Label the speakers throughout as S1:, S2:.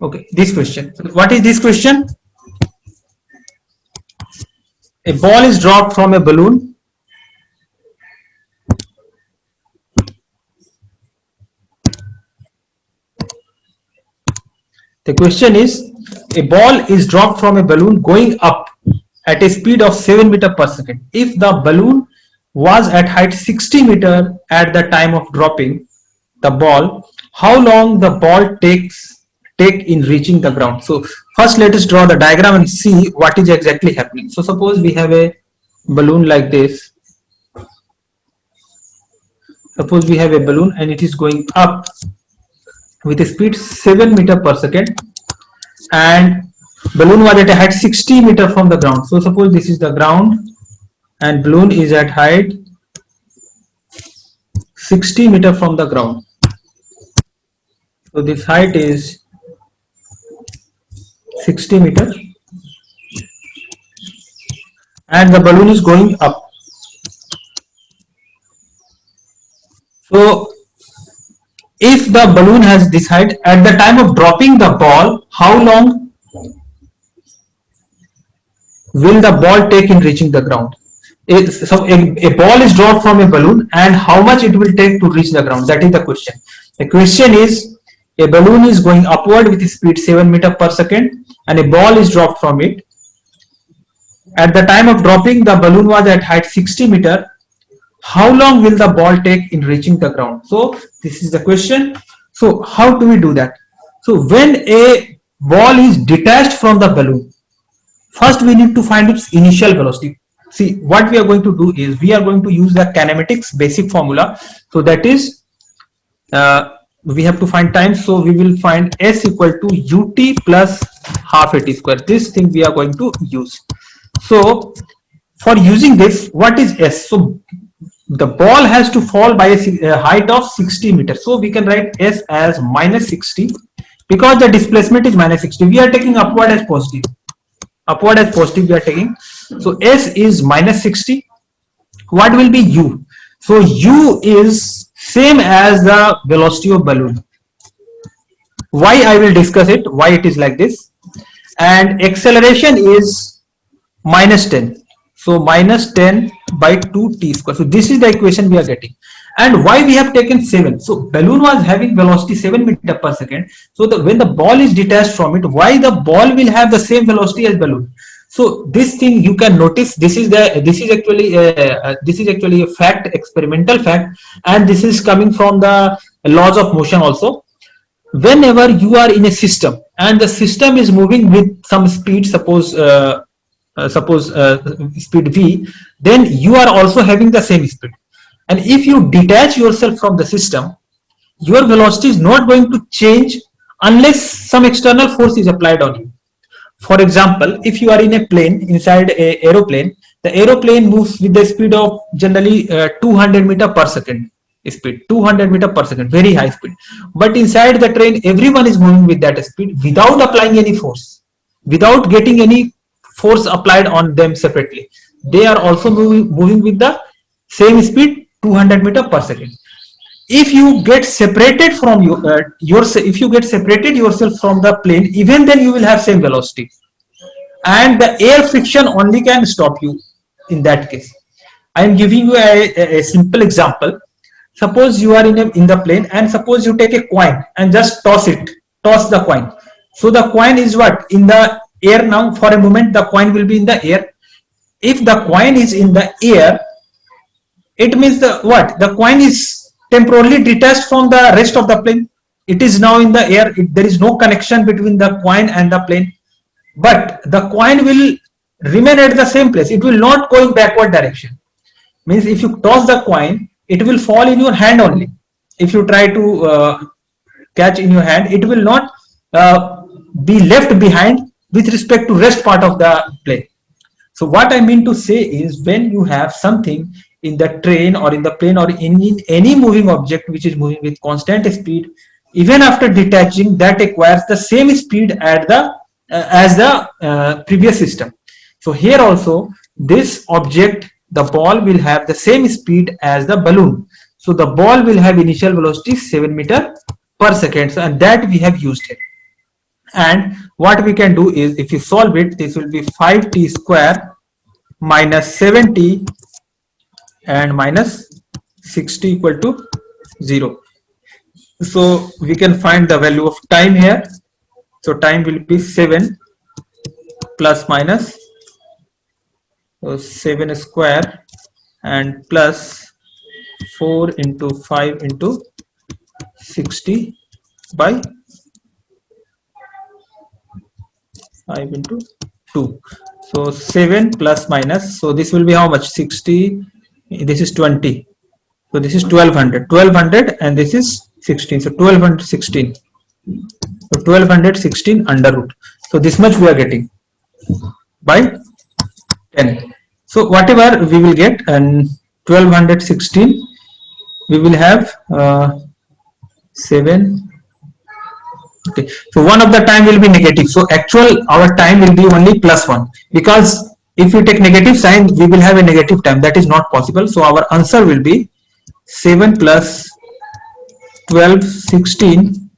S1: Okay, this question. So what is this question? A ball is dropped from a balloon. The question is, a ball is dropped from a balloon going up at a speed of 7 meters per second. If the balloon was at height 60 meters at the time of dropping the ball, how long the ball take in reaching the ground? So first let us draw the diagram and see what is exactly happening. So suppose we have a balloon like this. Suppose we have a balloon and it is going up with a speed 7 meters per second, and balloon was at a height 60 meters from the ground. So suppose this is the ground and balloon is at height 60 meters from the ground. So this height is 60 meters and the balloon is going up. So if the balloon has this height, at the time of dropping the ball, how long will the ball take in reaching the ground? So a ball is dropped from a balloon and how much it will take to reach the ground? That is the question. The question is, a balloon is going upward with speed 7 meters per second and a ball is dropped from it. At the time of dropping, the balloon was at height 60 meters. How long will the ball take in reaching the ground? So this is the question. So how do we do that? So when a ball is detached from the balloon, first we need to find its initial velocity. See, what we are going to do is we are going to use the kinematics basic formula. So that is, we have to find time. So we will find S equal to ut plus half at square. This thing we are going to use. So for using this, what is S? So the ball has to fall by a height of 60 meters. So we can write S as minus 60 because the displacement is minus 60. We are taking upward as positive. Upward as positive we are taking. So S is minus 60. What will be U? So U is same as the velocity of balloon. Why I will discuss it, why it is like this. And acceleration is minus 10. So minus 10 by 2t square. So this is the equation we are getting. And why we have taken 7? So balloon was having velocity 7 meters per second. So when the ball is detached from it, why the ball will have the same velocity as balloon? So this thing you can notice. This is actually a fact, experimental fact, and this is coming from the laws of motion also. Whenever you are in a system and the system is moving with some speed, suppose speed v, then you are also having the same speed. And if you detach yourself from the system, your velocity is not going to change unless some external force is applied on you. For example, if you are in a plane, inside a aeroplane, the aeroplane moves with the speed of generally 200 meters per second speed, 200 meters per second, very high speed. But inside the train, everyone is moving with that speed without applying any force, without getting any force applied on them separately. They are also moving with the same speed, 200 meters per second. If you get separated from if you get separated yourself from the plane, even then you will have same velocity, and the air friction only can stop you in that case. I am giving you a simple example. Suppose you are in the plane, and suppose you take a coin and just toss the coin. So the coin is what? In the air now. For a moment the coin will be in the air. If the coin is in the air, it means the coin is temporarily detached from the rest of the plane. It is now in the air. There is no connection between the coin and the plane, but the coin will remain at the same place. It will not go in backward direction. Means if you toss the coin, it will fall in your hand only. If you try to catch in your hand, it will not be left behind with respect to rest part of the plane. So what I mean to say is, when you have something in the train or in the plane or in any moving object which is moving with constant speed, even after detaching, that acquires the same speed at the as the previous system. So here also, this object, the ball, will have the same speed as the balloon. So the ball will have initial velocity 7 meters per second. So, and that we have used here. And what we can do is, if you solve it, this will be 5t square minus 7t and minus 60 equal to 0. So we can find the value of time here. So time will be 7 plus minus 7 square and plus 4 into 5 into 60 by 5 into 2. So 7 plus minus, so this will be how much? 60, this is 20. So this is 1200 and this is 16. So 1216. So 1216 under root. So this much we are getting by 10. So whatever we will get, and 1216 we will have 7. Okay, so one of the time will be negative. So actual our time will be only +1, because if we take negative sign we will have a negative time. That is not possible. So our answer will be 7 plus 1216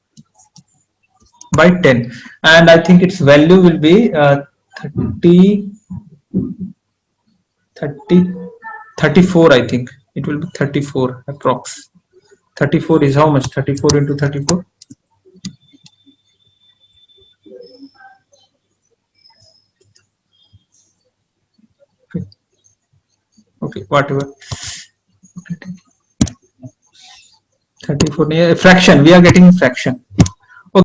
S1: by 10, and I think its value will be 34. I think it will be 34 approx. 34 is how much? 34 into 34. Okay, whatever. 34 fraction. We are getting fraction.